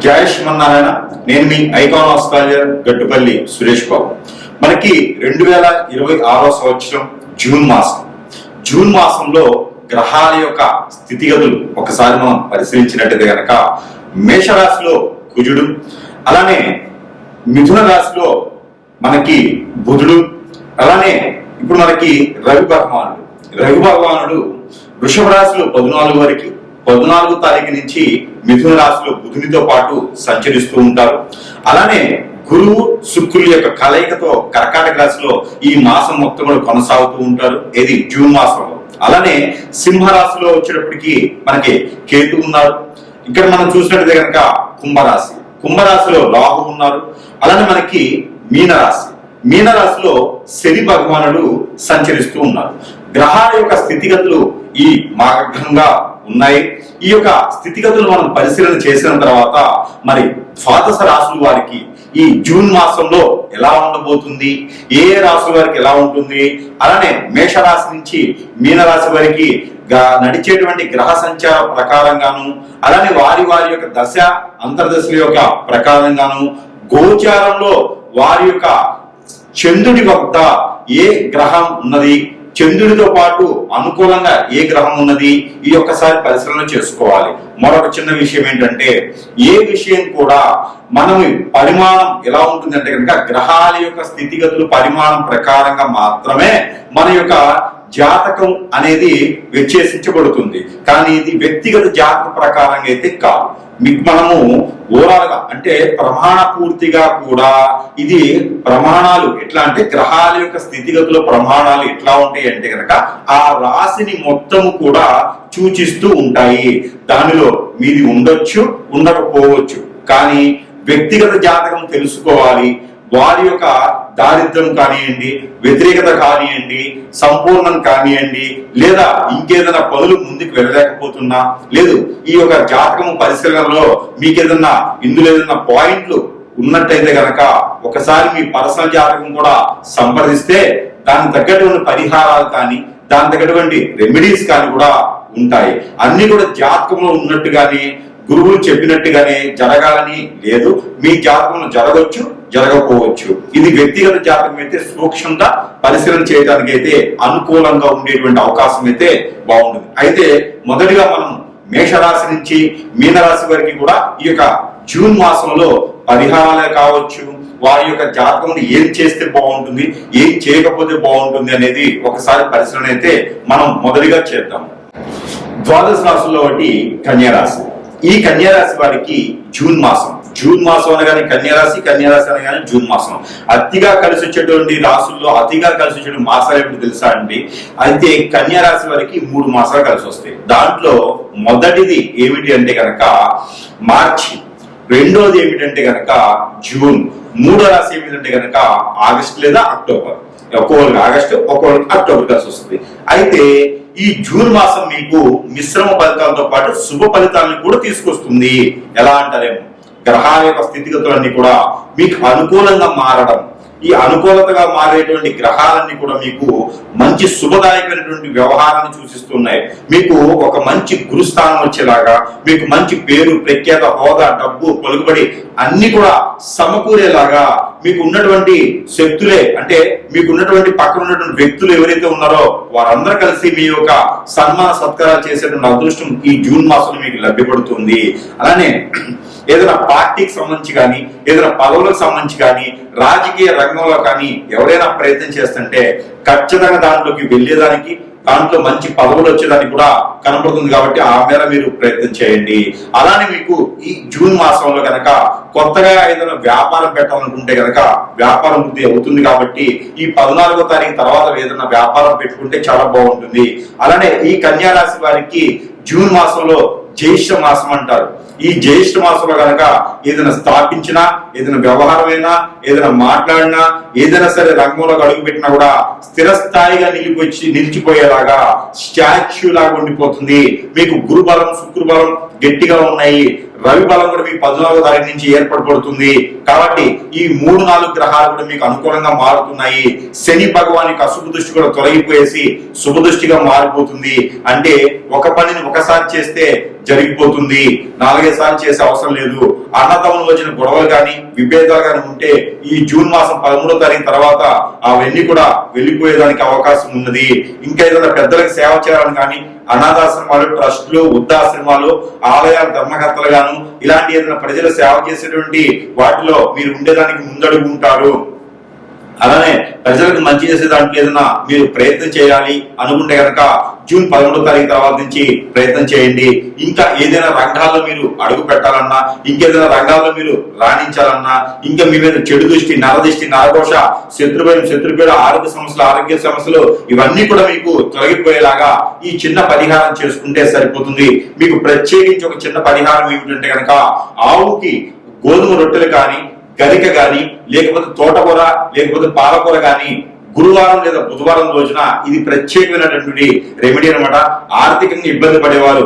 జయ శ్రీమన్నారాయణ. నేను మీ icon astrologer Gattupalli Suresh Babu. మనకి 2026 సంవత్సరం జూన్ మాసంలో గ్రహాల యొక్క స్థితిగతులు ఒకసారి మనం పరిశీలించినట్టయితే కనుక మేషరాశిలో కుజుడు, అలానే మిథున రాశిలో మనకి బుధుడు, అలానే ఇప్పుడు మనకి రవి భగవానుడు వృషభ రాశిలో 14 వరకు 14వ తారీఖు నుంచి మిథున రాశిలో బుధునితో పాటు సంచరిస్తూ ఉంటారు. అలానే గురువు శుక్రుల యొక్క కలయికతో కర్కాటక రాశిలో ఈ మాసం మొత్తం కూడా కొనసాగుతూ ఉంటారు. ఇది జూన్ మాసంలో. అలానే సింహరాశిలో వచ్చేటప్పటికి మనకి కేతు ఉన్నారు. ఇక్కడ మనం చూసినట్లయితే కనుక కుంభరాశిలో రాహు ఉన్నారు. అలానే మనకి మీనరాశిలో శని భగవానుడు సంచరిస్తూ ఉన్నారు. గ్రహాల యొక్క స్థితిగతులు ఈ మార్గంగా ఉన్నాయి. ఈ యొక్క స్థితిగతులు మనం పరిశీలన చేసిన తర్వాత మరి ద్వాదశ రాశుల వారికి ఈ జూన్ మాసంలో ఎలా ఉండబోతుంది, ఏ రాశుల వారికి ఎలా ఉంటుంది, అలానే మేషరాశి నుంచి మీనరాశి వారికి నడిచేటువంటి గ్రహ సంచార ప్రకారంగాను, అలానే వారి యొక్క దశ అంతర్దశల యొక్క ప్రకారంగాను, గోచారంలో వారి యొక్క చంద్రుడి వద్ద ఏ గ్రహం ఉన్నది, చంద్రుడితో పాటు అనుకూలంగా ఏ గ్రహం ఉన్నది, ఈ ఒక్కసారి పరిశీలన చేసుకోవాలి. మరొక చిన్న విషయం ఏంటంటే, ఏ విషయం కూడా మనం పరిమాణం ఎలా ఉంటుందంటే కనుక గ్రహాల యొక్క స్థితిగతులు పరిమాణం ప్రకారంగా మాత్రమే మన యొక్క జాతకం అనేది విశ్లేషించబడుతుంది. కానీ ఇది వ్యక్తిగత జాతక ప్రకారంగా అయితే కాదు. మీకు మనము ఓవరాల్ గా అంటే ప్రమాణ పూర్తిగా కూడా ఇది ప్రమాణాలు ఎట్లా అంటే గ్రహాల యొక్క స్థితిగతుల ప్రమాణాలు ఎట్లా ఉంటాయి అంటే కనుక ఆ రాశిని మొత్తము కూడా సూచిస్తూ ఉంటాయి. దానిలో మీది ఉండొచ్చు, ఉండకపోవచ్చు. కానీ వ్యక్తిగత జాతకం తెలుసుకోవాలి. వారి యొక్క దారిద్ర్యం కానివ్వండి, వ్యతిరేకత కానివ్వండి, సంపూర్ణం కానివ్వండి, లేదా ఇంకేదైనా పనులు ముందుకు వెళ్ళలేకపోతున్నా, లేదు ఈ యొక్క జాతకం పరిశీలనలో మీకు ఇందులో ఏదైనా పాయింట్లు ఉన్నట్టయితే గనక ఒకసారి మీ పర్సనల్ జాతకం కూడా సంప్రదిస్తే దానికి తగ్గటువంటి పరిహారాలు కానీ, దాని తగ్గటువంటి రెమెడీస్ కానీ కూడా ఉంటాయి. అన్ని కూడా జాతకంలో ఉన్నట్టుగానే గురువులు చెప్పినట్టుగానే జరగాలని లేదు. మీ జాతకంలో జరగవచ్చు, జరగకపోవచ్చు. ఇది వ్యక్తిగత జాతకం అయితే సూక్ష్మంగా పరిశీలన చేయడానికి అయితే అనుకూలంగా ఉండేటువంటి అవకాశం అయితే బాగుంటుంది. అయితే మొదటిగా మనం మేషరాశి నుంచి మీనరాశి వరకు కూడా ఈ యొక్క జూన్ మాసంలో పరిహారాలే కావచ్చు, వారి యొక్క జాతకం ఏం చేస్తే బాగుంటుంది, ఏం చేయకపోతే బాగుంటుంది అనేది ఒకసారి పరిశీలన అయితే మనం మొదటిగా చేద్దాం. ద్వాదశ రాశుల్లో ఒకటి కన్యారాశి. ఈ కన్యారాశి వారికి జూన్ మాసం అనగానే కన్యారాశి అనగానే జూన్ మాసం. అతిగా కలిసి వచ్చేటువంటి రాశుల్లో అతిగా కలిసి వచ్చే మాసాలు ఏమిటి తెలుసా అండి? అయితే కన్యారాశి వారికి 3 మాసాలు కలిసి వస్తాయి. దాంట్లో మొదటిది ఏమిటి అంటే కనుక మార్చి, రెండోది ఏమిటంటే కనుక జూన్, మూడో రాశి ఏమిటంటే కనుక ఆగస్టు లేదా అక్టోబర్. ఒక్కొక్కరికి ఆగస్టు, ఒక్కొక్కరికి అక్టోబర్ కలిసి వస్తుంది. అయితే ఈ జూన్ మాసం మీకు మిశ్రమ ఫలితాలతో పాటు శుభ ఫలితాలను కూడా తీసుకొస్తుంది. ఎలా అంటారేమో, గ్రహాల యొక్క స్థితిగతులన్నీ కూడా మీకు అనుకూలంగా మారడం, ఈ అనుకూలతగా మారేటువంటి గ్రహాలన్నీ కూడా మీకు మంచి శుభదాయకమైనటువంటి వ్యవహారాన్ని సూచిస్తున్నాయి. మీకు ఒక మంచి గురుస్థానం వచ్చేలాగా, మీకు మంచి పేరు, ప్రఖ్యాత, హోదా, డబ్బు, పలుకుబడి అన్ని కూడా సమకూరేలాగా మీకు ఉన్నటువంటి శక్తులే అంటే మీకు ఉన్నటువంటి పక్కన ఉన్నటువంటి వ్యక్తులు ఎవరైతే ఉన్నారో వారందరూ కలిసి మీ యొక్క సన్మాన సత్కారాలు చేసేటువంటి అదృష్టం ఈ జూన్ మాసంలో మీకు లభ్యపడుతుంది. అలానే ఏదైనా పార్టీకి సంబంధించి కానీ, ఏదైనా పదవులకు సంబంధించి కానీ, రాజకీయ రంగంలో కానీ ఎవరైనా ప్రయత్నం చేస్తుంటే ఖచ్చితంగా దాంట్లోకి వెళ్ళేదానికి, దాంట్లో మంచి పదవులు వచ్చేదానికి కూడా కనపడుతుంది. కాబట్టి ఆ మేర మీరు ప్రయత్నం చేయండి. అలానే మీకు ఈ జూన్ మాసంలో కనుక కొత్తగా ఏదైనా వ్యాపారం పెట్టాలనుకుంటే కనుక వ్యాపారం వృద్ధి అవుతుంది. కాబట్టి ఈ 14వ తారీఖు తర్వాత ఏదైనా వ్యాపారం పెట్టుకుంటే చాలా బాగుంటుంది. అలానే ఈ కన్యా రాశి వారికి జూన్ మాసంలో జ్యేష్ఠ మాసం అంటారు. ఈ జ్యేష్ఠ మాసంలో కనుక ఏదైనా స్థాపించినా, ఏదైనా వ్యవహారమైనా, ఏదైనా మాట్లాడినా, ఏదైనా సరే రంగంలో అడుగు పెట్టినా కూడా స్థిరస్థాయిగా నిలిచిపోయేలాగా స్టాచ్యూ లాగా ఉండిపోతుంది. మీకు గురుబలం, శుక్రబలం గట్టిగా ఉన్నాయి. రవి బలం కూడా మీకు 14వ తారీఖు నుంచి ఏర్పడబడుతుంది. కాబట్టి ఈ 3-4 గ్రహాలు కూడా మీకు అనుకూలంగా మారుతున్నాయి. శని భగవాన్ యొక్క అశుభ దృష్టి కూడా తొలగిపోయేసి శుభ దృష్టిగా మారిపోతుంది. అంటే ఒక పనిని ఒకసారి చేస్తే జరిగిపోతుంది, 4-5 సార్లు చేసే అవసరం లేదు. అన్నదమ్ములు వచ్చిన గొడవలు కానీ విభేదాలు కానీ ఉంటే ఈ జూన్ మాసం 13వ తారీఖు తర్వాత అవన్నీ కూడా వెళ్ళిపోయేదానికి అవకాశం ఉన్నది. ఇంకా ఏదైనా పెద్దలకు సేవ చేయాలని కానీ అనాథాశ్రమాలు, ట్రస్టులు, వృద్ధాశ్రమాలు, ఆలయాల ధర్మకర్తలు గాను ఇలాంటి ఏదైనా ప్రజలు సేవ చేసేటువంటి వాటిలో మీరు ఉండేదానికి ముందడుగు ఉంటారు. అలానే ప్రజలకు మంచి చేసే దాంట్లో ఏదైనా మీరు ప్రయత్నం చేయాలి అనుకుంటే కనుక జూన్ 11వ తారీఖు తర్వాత నుంచి ప్రయత్నం చేయండి. ఇంకా ఏదైనా రంగాల్లో మీరు అడుగు పెట్టాలన్నా, ఇంకేదైనా రంగాల్లో మీరు రాణించాలన్నా, ఇంకా మీ మీద చెడు దృష్టి, నరదృష్టి, నరఘోష, శత్రుభయం, శత్రుపీడ, ఆరోగ్య సమస్యలు ఇవన్నీ కూడా మీకు తొలగిపోయేలాగా ఈ చిన్న పరిహారం చేసుకుంటే సరిపోతుంది. మీకు ప్రత్యేకించి ఒక చిన్న పరిహారం ఏమిటంటే కనుక ఆవుకి గోధుమ రొట్టెలు కానీ, గరిక గాని, లేకపోతే తోటకూర, లేకపోతే పాలకూర గాని గురువారం లేదా బుధవారం రోజున ఇది ప్రత్యేకమైనటువంటి రెమెడీ అనమాట. ఆర్థికంగా ఇబ్బంది పడేవారు,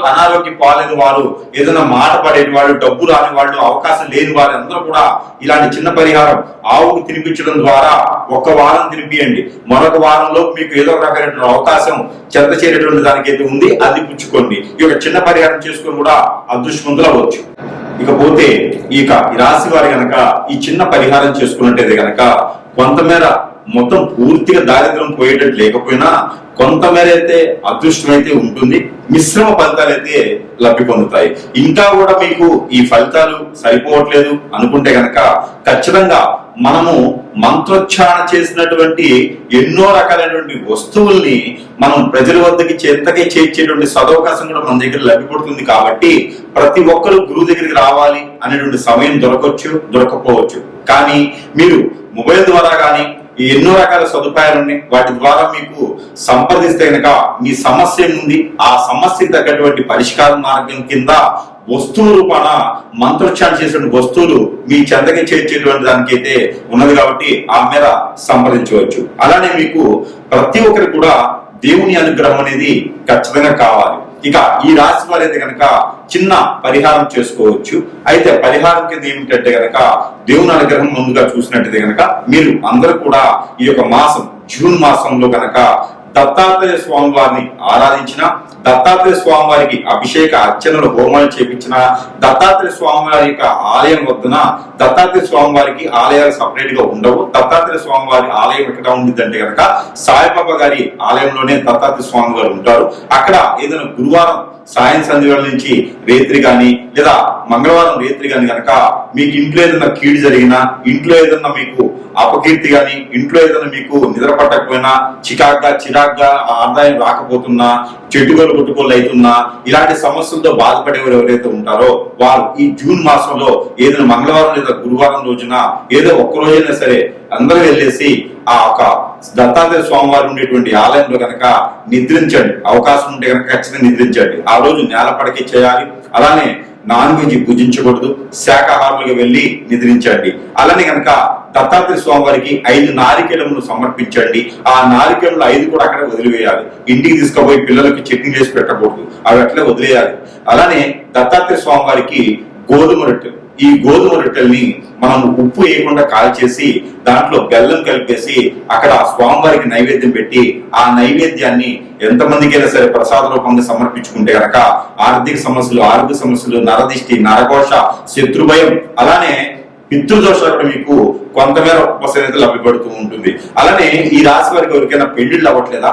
అనారోగ్యం పాలేని వారు, ఏదైనా మాట పడేటి వాళ్ళు, డబ్బు రాని వాళ్ళు, అవకాశం లేని వారు అందరూ కూడా ఇలాంటి చిన్న పరిహారం ఆవుకు తినిపించడం ద్వారా 1 వారం తినిపియండి. మరొక వారంలో మీకు ఏదో ఒక రకమైన అవకాశం చెంత చేరేటువంటి దానికైతే ఉంది, అది పుచ్చుకోండి. ఈ యొక్క చిన్న పరిహారం చేసుకొని కూడా అదృష్టవంతులు అవ్వచ్చు. ఇకపోతే ఈ రాశి వారి గనక ఈ చిన్న పరిహారం చేసుకున్నట్టయితే గనక కొంతమేర మొత్తం పూర్తిగా దారిద్ర్యం పోయేటట్టు లేకపోయినా కొంతమేర అయితే అదృష్టం అయితే ఉంటుంది, మిశ్రమ ఫలితాలు అయితే లబ్ధి పొందుతాయి. ఇంకా కూడా మీకు ఈ ఫలితాలు సరిపోవట్లేదు అనుకుంటే గనక ఖచ్చితంగా మనము మంత్రోచ్చారణ చేసినటువంటి ఎన్నో రకాలైనటువంటి వస్తువుల్ని మనం ప్రజల వద్దకి చెంతకే చేర్చేటువంటి సదవకాశం కూడా మన దగ్గర లభ్యపడుతుంది. కాబట్టి ప్రతి ఒక్కరు గురువు దగ్గరికి రావాలి అనేటువంటి సమయం దొరకపోవచ్చు. కానీ మీరు మొబైల్ ద్వారా కానీ ఎన్నో రకాల సదుపాయాలు ఉన్నాయి, వాటి ద్వారా మీకు సంప్రదిస్తే కనుక మీ సమస్య ఉంది, ఆ సమస్యకి తగ్గటువంటి పరిష్కార మార్గం కింద వస్తువు రూపాన మంత్రోచ్చారణ చేసిన వస్తువులు మీ చెంతకి చేర్చేటువంటి దానికైతే ఉన్నది. కాబట్టి ఆ మేర సంప్రదించవచ్చు. అలానే మీకు ప్రతి ఒక్కరికి కూడా దేవుని అనుగ్రహం అనేది ఖచ్చితంగా కావాలి. ఇక ఈ రాశి వారు అయితే కనుక చిన్న పరిహారం చేసుకోవచ్చు. అయితే పరిహారం కింద ఏమిటంటే కనుక దేవుని అనుగ్రహం ముందుగా చూసినట్టయితే కనుక మీరు అందరూ కూడా ఈ యొక్క మాసం జూన్ మాసంలో కనుక దత్తాత్రేయ స్వామి వారిని ఆరాధించిన, దత్తాత్రేయ స్వామి వారికి అభిషేక అర్చనలు హోమాలు చేపించిన, దత్తాత్రేయ స్వామి వారి యొక్క ఆలయం వద్దున దత్తాత్రేయ స్వామి వారికి ఆలయాలు సపరేట్ గా ఉండవు. దత్తాత్రేయ స్వామి వారి ఆలయం ఎక్కడ ఉండిద్దంటే కనుక సాయిబాబా గారి ఆలయంలోనే దత్తాత్రేయ స్వామి వారు ఉంటారు. అక్కడ ఏదైనా గురువారం సాయం సంధ్యవేళ నుంచి రేత్రి కానీ లేదా మంగళవారం రేత్రి కానీ కనుక మీకు ఇంట్లో ఏదైనా కీడు జరిగినా, ఇంట్లో ఏదైనా మీకు అపకీర్తి కానీ, ఇంట్లో ఏదైనా మీకు నిద్ర పట్టకపోయినా, చిరాగ్గా ఆదాయం రాకపోతున్నా, చెట్టుగోలు కొట్టుకోలు అవుతున్నా, ఇలాంటి సమస్యలతో బాధపడేవారు ఎవరైతే ఉంటారో వారు ఈ జూన్ మాసంలో ఏదైనా మంగళవారం లేదా గురువారం రోజున ఏదో ఒక్క రోజైనా సరే అందరూ వెళ్ళేసి ఆ ఒక దత్తాత్రేయ స్వామివారు ఉండేటువంటి ఆలయంలో కనుక నిద్రించండి. అవకాశం ఉంటే కనుక ఖచ్చితంగా నిద్రించండి. ఆ రోజు నేల పడకి చేయాలి. అలానే నాన్ వెజ్ భుజించకూడదు, శాకాహారులుగా వెళ్ళి నిద్రించండి. అలానే కనుక దత్తాత్రేయ స్వామి వారికి 5 నారికేళములు సమర్పించండి. ఆ నారికేళములు 5 కూడా అక్కడే వదిలివేయాలి. ఇంటికి తీసుకుపోయి పిల్లలకి చట్నీ చేసి పెట్టకూడదు, అవి అట్లే వదిలేయాలి. అలానే దత్తాత్రేయ స్వామి వారికి గోధుమ రొట్టెలు, ఈ గోధుమ రొట్టెల్ని మనం ఉప్పు వేయకుండా కాల్చేసి దాంట్లో బెల్లం కలిపేసి అక్కడ స్వామివారికి నైవేద్యం పెట్టి ఆ నైవేద్యాన్ని ఎంతమందికైనా సరే ప్రసాద రూపంగా సమర్పించుకుంటే కనుక ఆర్థిక సమస్యలు, ఆరోగ్య సమస్యలు, నరదిష్టి, నరఘోష, శత్రుభయం, అలానే పితృదోషాలు కూడా మీకు కొంతమేర ఉపశమనం లభ్యపడుతూ ఉంటుంది. అలానే ఈ రాశి వారికి ఎవరికైనా పెళ్లిళ్ళు అవ్వట్లేదా?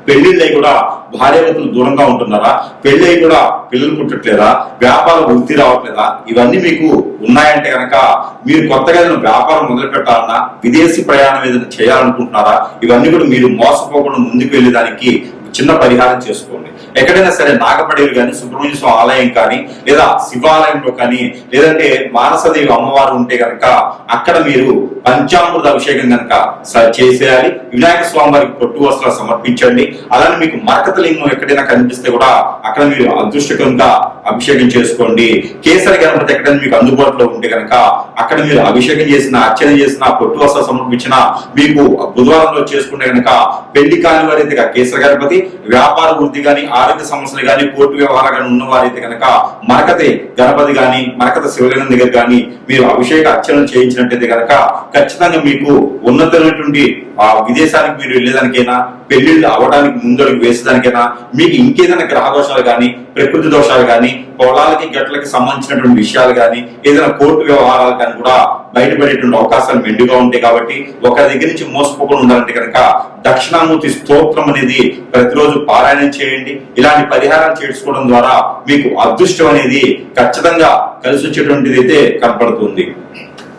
పెళ్లిళ్ళై కూడా భార్యాభర్తలు దూరంగా ఉంటున్నారా? పెళ్లి కూడా పిల్లలు పుట్టట్లేదా? వ్యాపార వృద్ధి రావట్లేదా? ఇవన్నీ మీకు ఉన్నాయంటే కనుక మీరు కొత్తగా ఏదైనా వ్యాపారం మొదలు పెట్టాలన్నా, విదేశీ ప్రయాణం ఏదైనా చేయాలనుకుంటున్నారా? ఇవన్నీ కూడా మీరు మోసపోకుండా ముందుకు వెళ్ళేదానికి చిన్న పరిహారం చేసుకోండి. ఎక్కడైనా సరే నాగపడేరు కానీ, సుబ్రహ్మణ్య స్వామి ఆలయం కానీ, లేదా శివాలయంలో కానీ, లేదంటే మానసదేవి అమ్మవారు ఉంటే కనుక అక్కడ మీరు పంచామృత అభిషేకం కనుక చేసేయాలి. వినాయక స్వామి వారికి పొట్టు వస్త్రాలు సమర్పించండి. అలానే మీకు మరకత లింగం ఎక్కడైనా కనిపిస్తే కూడా అక్కడ మీరు అదృష్టకంగా అభిషేకం చేసుకోండి. కేసరి గణపతి ఎక్కడైనా మీకు అందుబాటులో ఉంటే కనుక అక్కడ మీరు అభిషేకం చేసిన, అర్చన చేసిన, పొట్టు వస్త్రాలు సమర్పించిన, మీకు బుధవారంలో చేసుకుంటే కనుక పెళ్లి కాని వారైతే కేసరి గణపతి, వ్యాపార వృద్ధి కానీ, ఆరోగ్య సమస్యలు కానీ కోర్టు వ్యవహారాలు కానీ ఉన్నవారైతే కనుక మరకతి గణపతి కానీ మరకత శివలింగం దగ్గర కానీ మీరు అభిషేక అర్చనలు చేయించినట్టయితే కనుక ఖచ్చితంగా మీకు ఉన్నతమైనటువంటి విదేశానికి మీరు వెళ్ళేదానికైనా పెళ్లిళ్ళు అవడానికి ముందడుగు వేసేదానికైనా మీకు ఇంకేదైనా గ్రహ దోషాలు కానీ ప్రకృతి దోషాలు కానీ పొలాలకి గట్లకి సంబంధించినటువంటి విషయాలు కానీ ఏదైనా కోర్టు వ్యవహారాలు కానీ కూడా బయటపడేటువంటి అవకాశాలు మెండుగా ఉంటాయి. కాబట్టి ఒక దగ్గర నుంచి మోసపోకుండా ఉండాలంటే కనుక దక్షిణామూర్తి స్తోత్రం అనేది ప్రతిరోజు పారాయణం చేయండి. ఇలాంటి పరిహారాలు చేసుకోవడం ద్వారా మీకు అదృష్టం అనేది ఖచ్చితంగా కలిసి వచ్చేటువంటిది అయితే కనపడుతుంది.